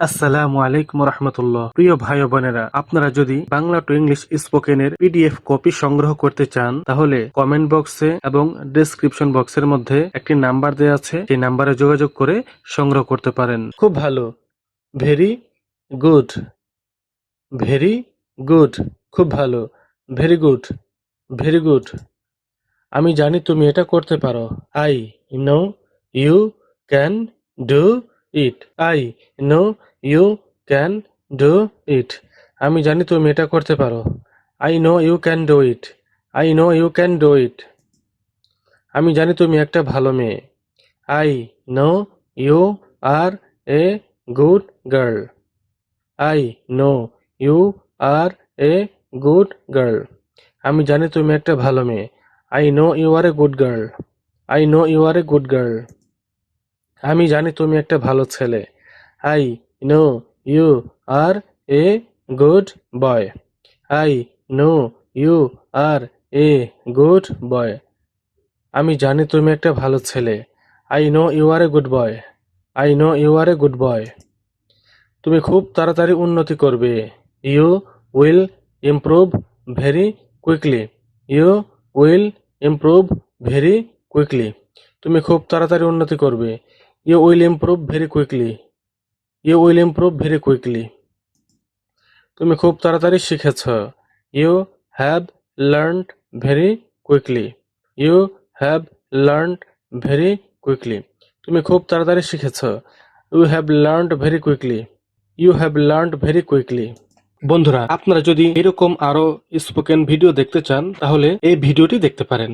আসসালামু আলাইকুম রহমতুল্লাহ। প্রিয় ভাই ও বোনেরা, আপনারা যদি বাংলা টু ইংলিশ স্পোকেনের পিডিএফ কপি সংগ্রহ করতে চান তাহলে কমেন্ট বক্সে এবং ডেসক্রিপশন বক্সের মধ্যে একটি নাম্বার দেওয়া আছে, সেই নাম্বারে যোগাযোগ করে সংগ্রহ করতে পারেন। খুব ভালো, ভেরি গুড, ভেরি গুড, খুব ভালো, ভেরি গুড, ভেরি গুড। আমি জানি তুমি এটা করতে পারো। I know you can do it. I know you can do it. আমি জানি তুমি এটা করতে পারো। I know you can do it. I know you can do it. আমি জানি তুমি একটা ভালো মেয়ে। I know you are a good girl. I know you are a good girl. আমি জানি তুমি একটা ভালো মেয়ে। I know you are a good girl. I know you are a good girl. আমি জানি তুমি একটা ভালো ছেলে। I know you are a good boy. I know you are a good boy. আমি জানি তুমি একটা ভালো ছেলে। I know you are a good boy. I know you are a good boy. তুমি খুব তাড়াতাড়ি উন্নতি করবে। You will improve very quickly. You will improve very quickly. তুমি খুব তাড়াতাড়ি উন্নতি করবে। You will improve very quickly. You will improve very quickly. তুমি খুব তাড়াতাড়ি শিখেছ। You have learned very quickly. You have learned very quickly. তুমি খুব তাড়াতাড়ি শিখেছ। You have learned very quickly. You have learned very quickly. বন্ধুরা, আপনারা যদি এরকম আরো স্পোকেন ভিডিও দেখতে চান তাহলে এই ভিডিওটি দেখতে পারেন।